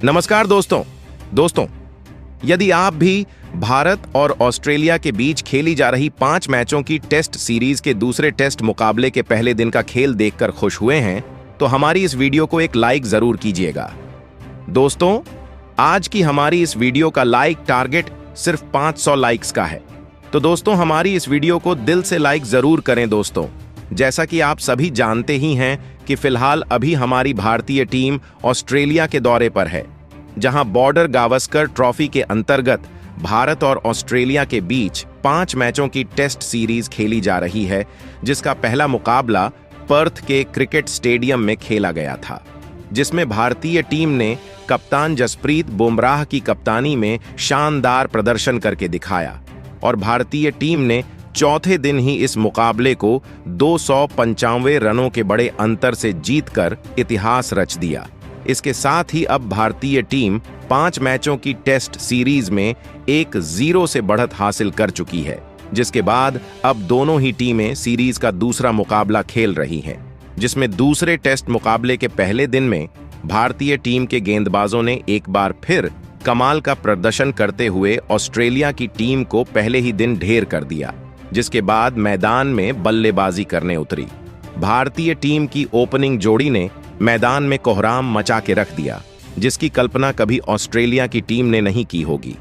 नमस्कार दोस्तों, यदि आप भी भारत और ऑस्ट्रेलिया के बीच खेली जा रही 5 मैचों की टेस्ट सीरीज के दूसरे टेस्ट मुकाबले के पहले दिन का खेल देखकर खुश हुए हैं, तो हमारी इस वीडियो को एक लाइक जरूर कीजिएगा। दोस्तों, आज की हमारी इस वीडियो का लाइक टारगेट सिर्फ 500 लाइक्स का है। तो दोस्तों, हमारी इस वीडियो को दिल से लाइक जरूर करें। दोस्तों, जैसा कि आप सभी जानते ही हैं कि फिलहाल अभी हमारी भारतीय टीम ऑस्ट्रेलिया के दौरे पर है, जहां बॉर्डर गावस्कर ट्रॉफी के अंतर्गत भारत और ऑस्ट्रेलिया के बीच 5 मैचों की टेस्ट सीरीज खेली जा रही है, जिसका पहला मुकाबला पर्थ के क्रिकेट स्टेडियम में खेला गया था, जिसमें भारतीय टीम ने कप्तान जसप्रीत बुमराह की कप्तानी में शानदार प्रदर्शन करके दिखाया और भारतीय टीम ने चौथे दिन ही इस मुकाबले को 295 रनों के बड़े अंतर से जीतकर इतिहास रच दिया। इसके साथ ही अब भारतीय टीम 5 मैचों की टेस्ट सीरीज में 1-0 से बढ़त हासिल कर चुकी है, जिसके बाद अब दोनों ही टीमें सीरीज का दूसरा मुकाबला खेल रही हैं, जिसमें दूसरे टेस्ट मुकाबले के पहले दिन में भारतीय टीम के गेंदबाजों ने एक बार फिर कमाल का प्रदर्शन करते हुए ऑस्ट्रेलिया की टीम को पहले ही दिन ढेर कर दिया, जिसके बाद मैदान में बल्लेबाजी करने उतरी। भारतीय टीम की ओपनिंग जोड़ी ने मैदान में कोहराम मचा के रख दिया, जिसकी कल्पना कभी ऑस्ट्रेलिया की टीम ने नहीं की होगी।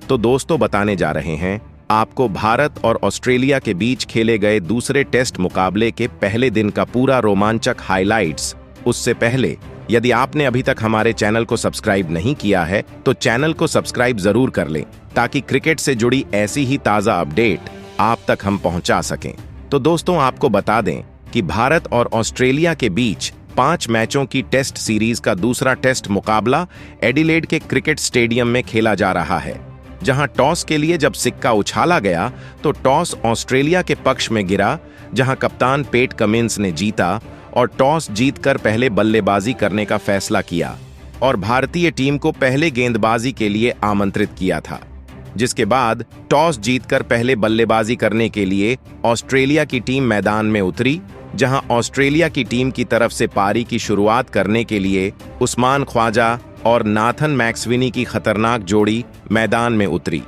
तो दोस्तों, बताने जा रहे हैं आपको भारत और ऑस्ट्रेलिया के बीच खेले गए दूसरे टेस्ट मुकाबले के पहले दिन का पूरा रोमांचक हाइलाइट्स। उससे पहले, यदि आपने अभी तक हमारे चैनल को सब्सक्राइब नहीं किया है, तो चैनल को सब्सक्राइब जरूर कर लें, ताकि क्रिकेट से जुड़ी ऐसी ही ताज़ा अपडेट आप तक हम पहुंचा सकें। तो दोस्तों, आपको बता दें कि भारत और ऑस्ट्रेलिया के बीच 5 मैचों की टेस्ट सीरीज का दूसरा टेस्ट मुकाबला एडिलेड के क्रिकेट स्टेडियम में खेला जा रहा है, जहां टॉस के लिए जब सिक्का उछाला गया तो टॉस ऑस्ट्रेलिया के पक्ष में गिरा, जहां कप्तान पेट कमिंस ने जीता और टॉस जीतकर पहले बल्लेबाजी करने का फैसला किया और भारतीय टीम को पहले गेंदबाजी के लिए आमंत्रित किया था। जिसके बाद टॉस जीतकर पहले बल्लेबाजी करने के लिए ऑस्ट्रेलिया की टीम मैदान में उतरी, जहां ऑस्ट्रेलिया की टीम की तरफ से पारी की शुरुआत करने के लिए उस्मान ख्वाजा और नाथन मैक्सविनी की खतरनाक जोड़ी मैदान में उतरी।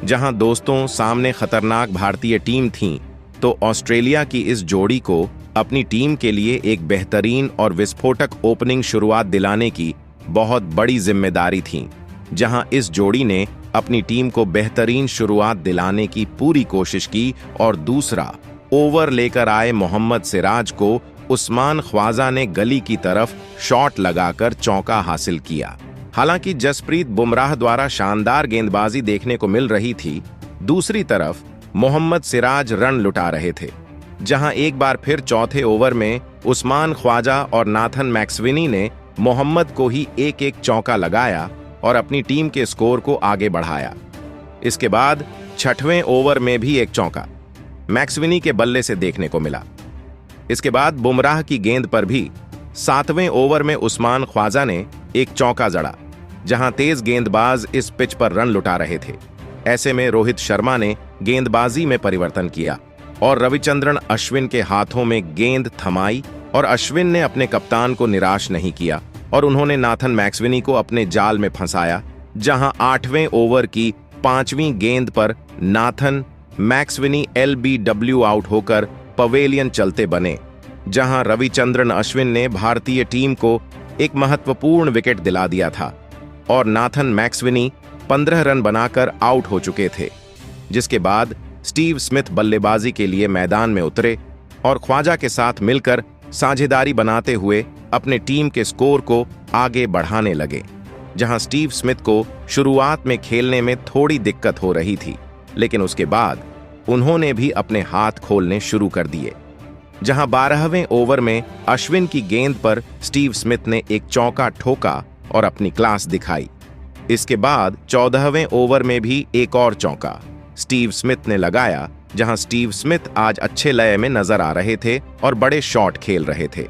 जहां दोस्तों सामने खतरनाक भारतीय टीम थी, तो ऑस्ट्रेलिया की इस जोड़ी को अपनी टीम के लिए एक बेहतरीन और विस्फोटक ओपनिंग शुरुआत दिलाने की बहुत बड़ी जिम्मेदारी थी, जहां इस जोड़ी ने अपनी टीम को बेहतरीन शुरुआत दिलाने की पूरी कोशिश की और दूसरा ओवर लेकर आए मोहम्मद सिराज को उस्मान ख्वाजा ने गली की तरफ शॉट लगाकर चौका हासिल किया। हालांकि जसप्रीत बुमराह द्वारा शानदार गेंदबाजी देखने को मिल रही थी, दूसरी तरफ मोहम्मद सिराज रन लुटा रहे थे, जहां एक बार फिर चौथे ओवर में उस्मान ख्वाजा और नाथन मैक्सविनी ने मोहम्मद को ही एक चौका लगाया और अपनी टीम के स्कोर को आगे बढ़ाया। इसके बाद 6वें ओवर में भी एक चौका मैक्सविनी के बल्ले से देखने को मिला। इसके बाद बुमराह की गेंद पर भी 7वें ओवर में उस्मान ख्वाजा ने एक चौका जड़ा, जहां तेज गेंदबाज इस पिच पर रन लुटा रहे थे। ऐसे में रोहित शर्मा ने गेंदबाजी में परिवर्तन किया और रविचंद्रन अश्विन के हाथों में गेंद थमाई और अश्विन ने अपने कप्तान को निराश नहीं किया और उन्होंने नाथन मैक्सविनी को अपने जाल में फंसाया, जहां 8वें ओवर की 5वीं गेंद पर नाथन मैक्सविनी LBW आउट होकर पवेलियन चलते बने, जहां रविचंद्रन अश्विन ने भारतीय टीम को एक महत्वपूर्ण विकेट दिला दिया था और नाथन मैक्सविनी 15 रन बनाकर आउट हो चुके थे। जिसके बाद स्टीव स्मिथ बल्लेबाजी के लिए मैदान में उतरे और ख्वाजा के साथ मिलकर साझेदारी बनाते हुए अपने टीम के स्कोर को आगे बढ़ाने लगे, जहां स्टीव स्मिथ को शुरुआत में खेलने में थोड़ी दिक्कत हो रही थी, लेकिन उसके बाद उन्होंने भी अपने हाथ खोलने शुरू कर दिए, जहां 12वें ओवर में अश्विन की गेंद पर स्टीव स्मिथ ने एक चौका ठोका और अपनी क्लास दिखाई। इसके बाद 14वें ओवर में भी एक और चौका स्टीव स्मिथ ने लगाया, जहां स्टीव स्मिथ आज अच्छे लय में नजर आ रहे थे और बड़े शॉट खेल रहे थे।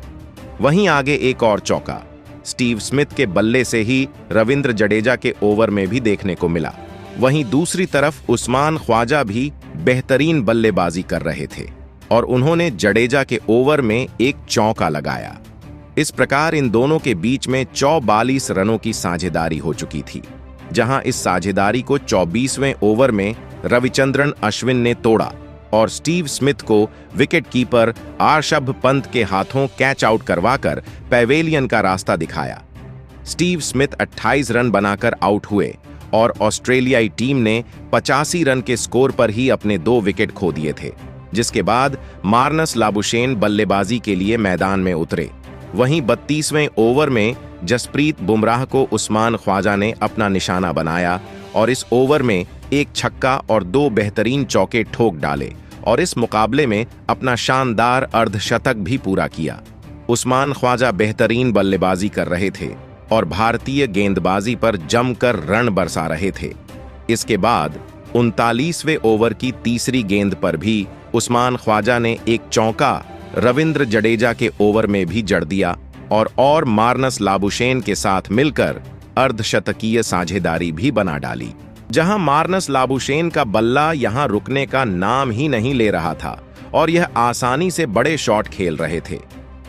वहीं आगे एक और चौका स्टीव स्मिथ के बल्ले से ही रविंद्र जडेजा के ओवर में भी देखने को मिला। वहीं दूसरी तरफ उस्मान ख्वाजा भी बेहतरीन बल्लेबाजी कर रहे थे और उन्होंने जडेजा के ओवर में एक चौका लगाया। इस प्रकार इन दोनों के बीच में 44 रनों की साझेदारी हो चुकी थी, जहां इस साझेदारी को 24वें ओवर में रविचंद्रन अश्विन ने तोड़ा और स्टीव स्मिथ को विकेटकीपर आर्शभ पंत के हाथों कैच आउट करवाकर पैवेलियन का रास्ता दिखाया। स्टीव स्मिथ 28 रन बनाकर आउट हुए और ऑस्ट्रेलियाई टीम ने 85 रन के स्कोर पर ही अपने 2 विकेट खो दिए थे, जिसके बाद मार्नस लाबुशेन बल्लेबाजी के लिए मैदान में उतरे। वहीं 32वें ओवर में जसप्रीत बुमराह को उस्मान ख्वाजा ने अपना निशाना बनाया और इस ओवर में एक छक्का और 2 बेहतरीन चौके ठोक डाले और इस मुकाबले में अपना शानदार अर्धशतक भी पूरा किया। उस्मान ख्वाजा बेहतरीन बल्लेबाजी कर रहे थे और भारतीय गेंदबाजी पर जमकर रन बरसा रहे थे। इसके बाद 39वें ओवर की तीसरी गेंद पर भी उस्मान ख्वाजा ने एक चौका रविंद्र जडेजा के ओवर में भी जड़ दिया और मार्नस लाबुशेन के साथ मिलकर अर्धशतकीय साझेदारी भी बना डाली। जहां मार्नस लाबुशेन का बल्ला यहां रुकने का नाम ही नहीं ले रहा था और यह आसानी से बड़े शॉट खेल रहे थे।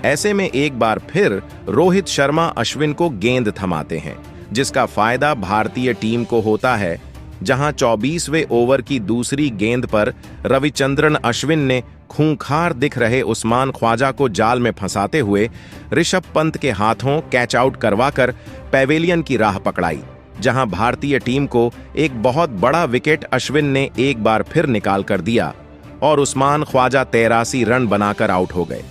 ऐसे में एक बार फिर रोहित शर्मा अश्विन को गेंद थमाते हैं, जिसका फायदा भारतीय टीम को होता है। जहां 24वें ओवर की दूसरी गेंद पर रविचंद्रन अश्विन ने खूंखार दिख रहे उस्मान ख्वाजा को जाल में फंसाते हुए ऋषभ पंत के हाथों कैच आउट करवाकर पैवेलियन की राह पकड़ाई, जहां भारतीय टीम को एक बहुत बड़ा विकेट अश्विन ने एक बार फिर निकाल कर दिया और उस्मान ख्वाजा 83 रन बनाकर आउट हो गए।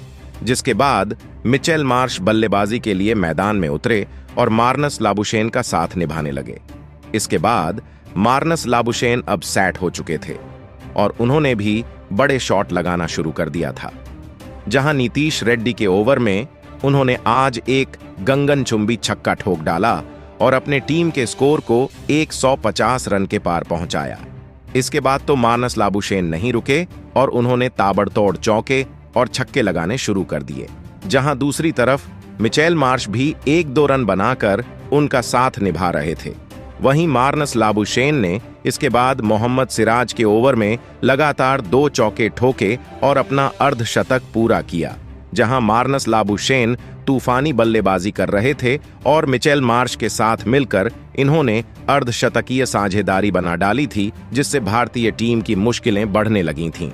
जिसके बाद मिचेल मार्श बल्लेबाजी के लिए मैदान में उतरे और मार्नस लाबुशेन का साथ निभाने लगे। इसके बाद मार्नस लाबुशेन अब सेट हो चुके थे और उन्होंने भी बड़े शॉट लगाना शुरू कर दिया था। जहां नीतीश रेड्डी के ओवर में उन्होंने आज एक गगनचुंबी छक्का ठोक डाला और अपने टीम के स्कोर को 150 रन के पार पहुंचाया। इसके बाद तो मार्नस लाबुशेन नहीं रुके और उन्होंने ताबड़तोड़ चौके और छक्के लगाने शुरू कर दिए। जहां दूसरी तरफ मिचेल मार्श भी 1-2 रन बनाकर उनका साथ निभा रहे थे। वहीं मार्नस लाबुशेन ने इसके बाद मोहम्मद सिराज के ओवर में लगातार 2 चौके ठोके और अपना अर्धशतक पूरा किया। जहां मार्नस लाबुशेन तूफानी बल्लेबाजी कर रहे थे और मिचेल मार्श के साथ मिलकर इन्होंने अर्धशतकीय साझेदारी बना डाली थी, जिससे भारतीय टीम की मुश्किलें बढ़ने लगी थीं।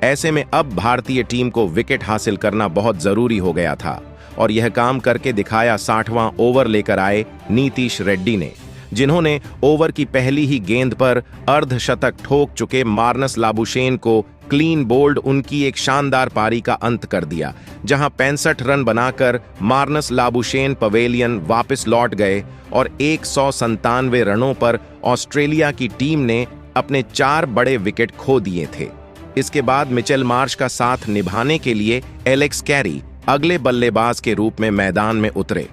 ऐसे में अब भारतीय टीम को विकेट हासिल करना बहुत जरूरी हो गया था और यह काम करके दिखाया 60वां ओवर लेकर आए नीतीश रेड्डी ने, जिन्होंने ओवर की पहली ही गेंद पर अर्धशतक ठोक चुके मार्नस लाबुशेन को क्लीन बोल्ड उनकी एक शानदार पारी का अंत कर दिया। जहां 65 रन बनाकर मार्नस लाबुशेन पवेलियन वापस लौट गए और 197 रनों पर ऑस्ट्रेलिया की टीम ने अपने 4 बड़े विकेट खो दिए थे। इसके बाद मिचेल मार्श का साथ निभाने के लिए एलेक्स कैरी अगले बल्लेबाज के रूप में मैदान में उतरे।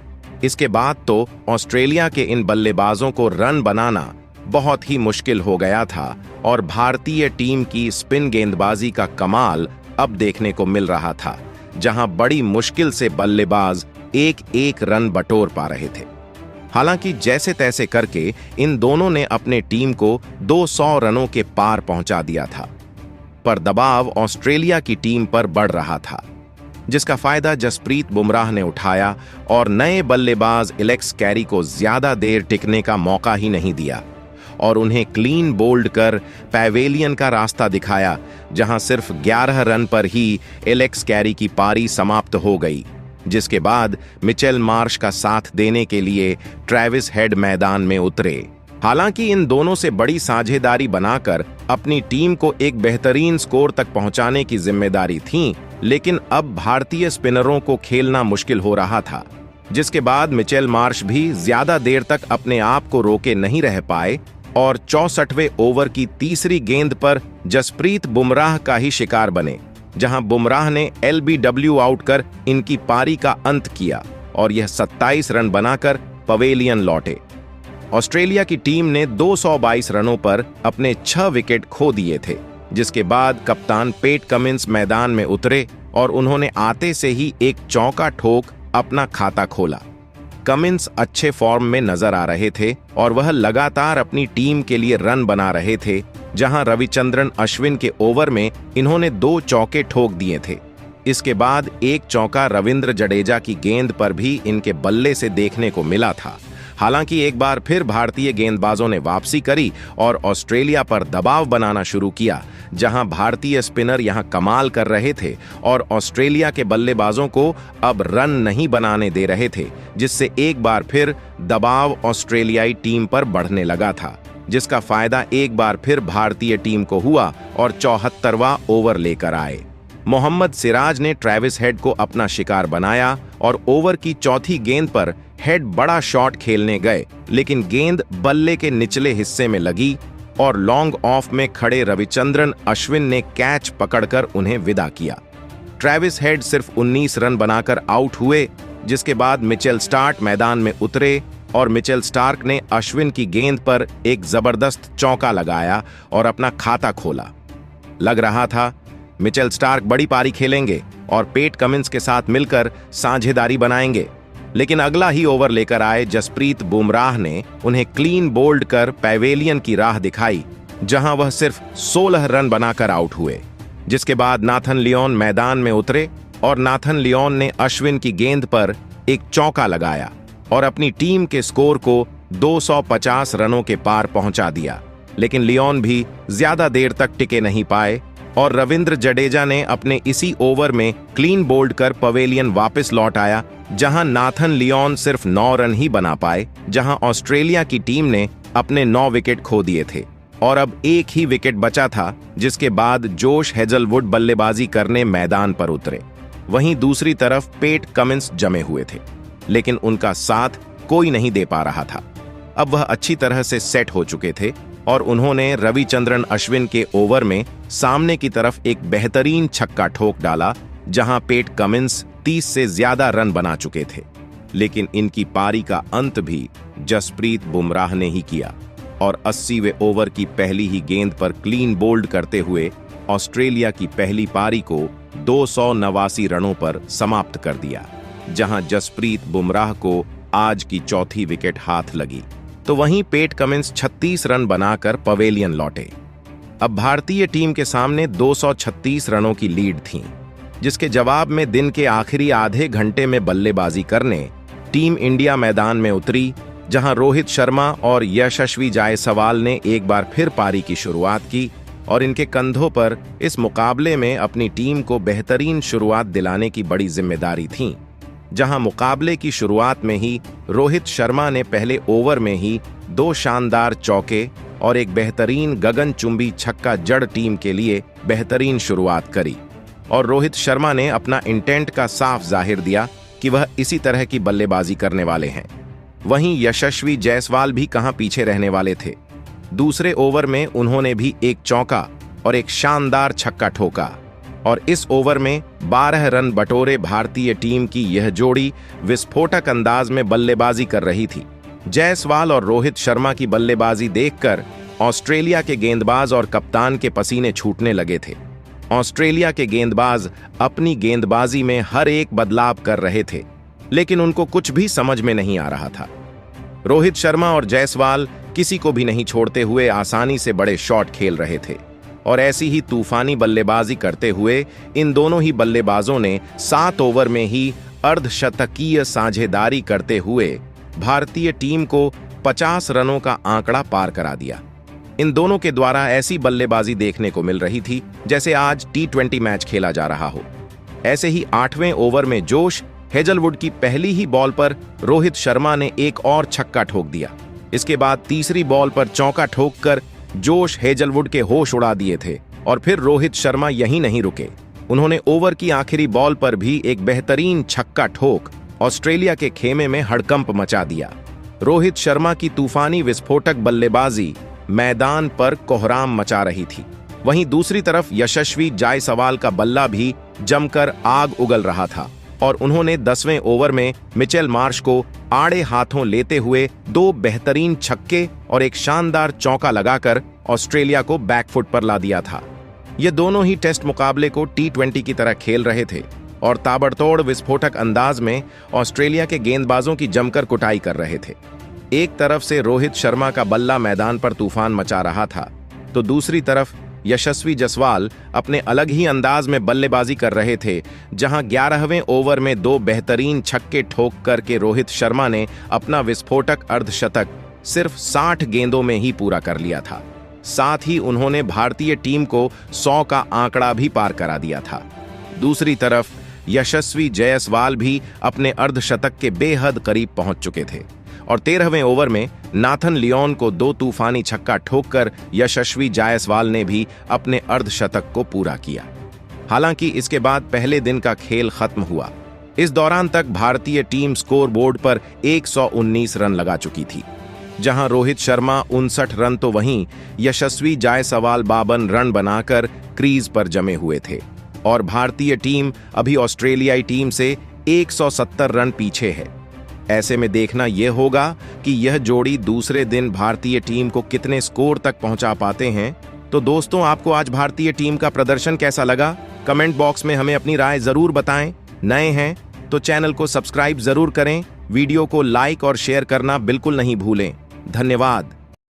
इसके बाद तो ऑस्ट्रेलिया के इन बल्लेबाजों को रन बनाना बहुत ही मुश्किल हो गया था और भारतीय टीम की स्पिन गेंदबाजी का कमाल अब देखने को मिल रहा था, जहां बड़ी मुश्किल से बल्लेबाज एक रन बटोर पा रहे थे। हालांकि जैसे तैसे करके इन दोनों ने अपने टीम को 200 रनों के पार पहुंचा दिया था, पर दबाव ऑस्ट्रेलिया की टीम पर बढ़ रहा था, जिसका फायदा जसप्रीत बुमराह ने उठाया और नए बल्लेबाज एलेक्स कैरी को ज्यादा देर टिकने का मौका ही नहीं दिया और उन्हें क्लीन बोल्ड कर पैवेलियन का रास्ता दिखाया, जहां सिर्फ 11 रन पर ही एलेक्स कैरी की पारी समाप्त हो गई। जिसके बाद मिचेल मार्श का साथ देने के लिए ट्रेविस हेड मैदान में उतरे। हालांकि इन दोनों से बड़ी साझेदारी बनाकर अपनी टीम को एक बेहतरीन स्कोर तक पहुंचाने की जिम्मेदारी थी, लेकिन अब भारतीय स्पिनरों को खेलना मुश्किल हो रहा था। जिसके बाद मिचेल मार्श भी ज्यादा देर तक अपने आप को रोके नहीं रह पाए और 64वें ओवर की तीसरी गेंद पर जसप्रीत बुमराह का ही शिकार बने, जहां बुमराह ने LBW आउट कर इनकी पारी का अंत किया और यह 27 रन बनाकर पवेलियन लौटे। ऑस्ट्रेलिया की टीम ने 222 रनों पर अपने 6 विकेट खो दिए थे। जिसके बाद कप्तान पेट कमिंस मैदान में उतरे और उन्होंने आते से ही एक चौका ठोक अपना खाता खोला। कमिंस अच्छे फॉर्म में नजर आ रहे थे और वह लगातार अपनी टीम के लिए रन बना रहे थे, जहां रविचंद्रन अश्विन के ओवर में इन्होंने 2 चौके ठोक दिए थे। इसके बाद एक चौका रविंद्र जडेजा की गेंद पर भी इनके बल्ले से देखने को मिला था। हालांकि एक बार फिर भारतीय गेंदबाजों ने वापसी करी और ऑस्ट्रेलिया पर दबाव बनाना शुरू किया, जहां भारतीय स्पिनर यहां कमाल कर रहे थे और ऑस्ट्रेलिया के बल्लेबाजों को अब रन नहीं बनाने दे रहे थे, जिससे एक बार फिर दबाव ऑस्ट्रेलियाई टीम पर बढ़ने लगा था, जिसका फायदा एक बार फिर भारतीय टीम को हुआ और 74वां ओवर लेकर आए। मोहम्मद सिराज ने ट्रेविस हेड को अपना शिकार बनाया और ओवर की चौथी गेंद पर हेड बड़ा शॉट खेलने गए, लेकिन गेंद बल्ले के निचले हिस्से में लगी और लॉन्ग ऑफ में खड़े रविचंद्रन अश्विन ने कैच पकड़कर उन्हें विदा किया। ट्रेविस हेड सिर्फ 19 रन बनाकर आउट हुए, जिसके बाद मिचेल स्टार्क मैदान में उतरे और मिचेल स्टार्क ने अश्विन की गेंद पर एक जबरदस्त चौका लगाया और अपना खाता खोला। लग रहा था मिचेल स्टार्क बड़ी पारी खेलेंगे और पेट कमिंस के साथ मिलकर साझेदारी बनाएंगे, लेकिन अगला ही ओवर लेकर आए जसप्रीत बुमराह ने उन्हें क्लीन बोल्ड कर पैवेलियन की राह दिखाई, जहां वह सिर्फ 16 रन बनाकर आउट हुए। जिसके बाद नाथन लियोन मैदान में उतरे और नाथन लियोन ने अश्विन की गेंद पर एक चौका लगाया और अपनी टीम के स्कोर को 250 रनों के पार पहुंचा दिया। लेकिन लियोन भी ज्यादा देर तक टिके नहीं पाए और रविंद्र जडेजा ने अपने इसी ओवर में क्लीन बोल्ड कर पवेलियन वापस लौट आया, जहां नाथन लियोन सिर्फ 9 रन ही बना पाए, जहां ऑस्ट्रेलिया की टीम ने अपने 9 विकेट खो दिए थे और अब एक ही विकेट बचा था, जिसके बाद जोश हेजलवुड बल्लेबाजी करने मैदान पर उतरे। वहीं दूसरी तरफ पेट कमिंस जमे हुए थे, लेकिन उनका साथ कोई नहीं दे पा रहा था। अब वह अच्छी तरह से सेट हो चुके थे और उन्होंने रविचंद्रन अश्विन के ओवर में सामने की तरफ एक बेहतरीन छक्का ठोक डाला, जहां पेट कमिंस 30 से ज्यादा रन बना चुके थे। लेकिन इनकी पारी का अंत भी जसप्रीत बुमराह ने ही किया और 80वें ओवर की पहली ही गेंद पर क्लीन बोल्ड करते हुए ऑस्ट्रेलिया की पहली पारी को 289 रनों पर समाप्त कर दिया, जहां जसप्रीत बुमराह को आज की चौथी विकेट हाथ लगी। तो वहीं पेट कमिंस 36 रन बनाकर पवेलियन लौटे। अब भारतीय टीम के सामने 236 रनों की लीड थी, जिसके जवाब में दिन के आखिरी आधे घंटे में बल्लेबाजी करने टीम इंडिया मैदान में उतरी, जहां रोहित शर्मा और यशस्वी जायसवाल ने एक बार फिर पारी की शुरुआत की और इनके कंधों पर इस मुकाबले में अपनी टीम को बेहतरीन शुरुआत दिलाने की बड़ी जिम्मेदारी थी। जहां मुकाबले की शुरुआत में ही रोहित शर्मा ने पहले ओवर में ही 2 शानदार चौके और एक बेहतरीन गगनचुंबी छक्का जड़ टीम के लिए बेहतरीन शुरुआत करी और रोहित शर्मा ने अपना इंटेंट का साफ जाहिर दिया कि वह इसी तरह की बल्लेबाजी करने वाले हैं। वहीं यशस्वी जायसवाल भी कहां पीछे रहने वाले थे। दूसरे ओवर में उन्होंने भी एक चौका और एक शानदार छक्का ठोका और इस ओवर में 12 रन बटोरे भारतीय टीम की यह जोड़ी विस्फोटक अंदाज में बल्लेबाजी कर रही थी। जायसवाल और रोहित शर्मा की बल्लेबाजी देखकर ऑस्ट्रेलिया के गेंदबाज और कप्तान के पसीने छूटने लगे थे। ऑस्ट्रेलिया के गेंदबाज अपनी गेंदबाजी में हर एक बदलाव कर रहे थे, लेकिन उनको कुछ भी समझ में नहीं आ रहा था। रोहित शर्मा और जायसवाल किसी को भी नहीं छोड़ते हुए आसानी से बड़े शॉट खेल रहे थे और ऐसी ही तूफानी बल्लेबाजी करते हुए इन दोनों ही बल्लेबाजों ने 7 ओवर में ही अर्धशतकीय साझेदारी करते हुए भारतीय टीम को 50 रनों का आंकड़ा पार करा दिया। इन दोनों के द्वारा ऐसी बल्लेबाजी देखने को मिल रही थी जैसे आज T20 मैच खेला जा रहा हो। ऐसे ही 8वें ओवर में जोश हेजलवुड की पहली ही बॉल पर रोहित शर्मा ने एक और छक्का ठोक दिया। इसके बाद तीसरी बॉल पर चौका ठोककर जोश हेजलवुड के होश उड़ा दिए थे और फिर रोहित शर्मा यहीं नहीं रुके। उन्होंने ओवर की आखिरी बॉल पर भी एक बेहतरीन छक्का ठोक ऑस्ट्रेलिया के खेमे में हड़कंप मचा दिया। रोहित शर्मा की तूफानी विस्फोटक बल्लेबाजी मैदान पर कोहराम मचा रही थी। वहीं दूसरी तरफ यशस्वी जायसवाल का बल्ला भी जमकर आग उगल रहा था और उन्होंने 10वें ओवर में मिचेल मार्श को आड़े हाथों लेते हुए 2 बेहतरीन छक्के और एक शानदार चौका लगाकर ऑस्ट्रेलिया को बैकफुट पर ला दिया था। ये दोनों ही टेस्ट मुकाबले को T20 की तरह खेल रहे थे और ताबड़तोड़ विस्फोटक अंदाज में ऑस्ट्रेलिया के गेंदबाजों की जमकर कुटाई कर रहे थे। एक तरफ से रोहित शर्मा का बल्ला मैदान पर तूफान मचा रहा था, तो दूसरी तरफ यशस्वी जायसवाल अपने अलग ही अंदाज में बल्लेबाजी कर रहे थे, जहां 11वें ओवर में 2 बेहतरीन छक्के ठोक करके रोहित शर्मा ने अपना विस्फोटक अर्धशतक सिर्फ 60 गेंदों में ही पूरा कर लिया था। साथ ही उन्होंने भारतीय टीम को 100 का आंकड़ा भी पार करा दिया था। दूसरी तरफ यशस्वी जायसवाल भी अपने अर्धशतक के बेहद करीब पहुंच चुके थे और 13वें ओवर में नाथन लियोन को 2 तूफानी छक्का ठोककर यशस्वी जायसवाल ने भी अपने अर्धशतक को पूरा किया। हालांकि इसके बाद पहले दिन का खेल खत्म हुआ। इस दौरान तक भारतीय टीम स्कोरबोर्ड पर 119 रन लगा चुकी थी, जहां रोहित शर्मा 59 रन तो वहीं यशस्वी जायसवाल 52 रन बनाकर क्रीज पर जमे हुए थे और भारतीय टीम अभी ऑस्ट्रेलियाई टीम से 170 रन पीछे है। ऐसे में देखना यह होगा कि यह जोड़ी दूसरे दिन भारतीय टीम को कितने स्कोर तक पहुंचा पाते हैं। तो दोस्तों, आपको आज भारतीय टीम का प्रदर्शन कैसा लगा? कमेंट बॉक्स में हमें अपनी राय जरूर बताएं। नए हैं तो चैनल को सब्सक्राइब जरूर करें, वीडियो को लाइक और शेयर करना बिल्कुल नहीं भूलें। धन्यवाद।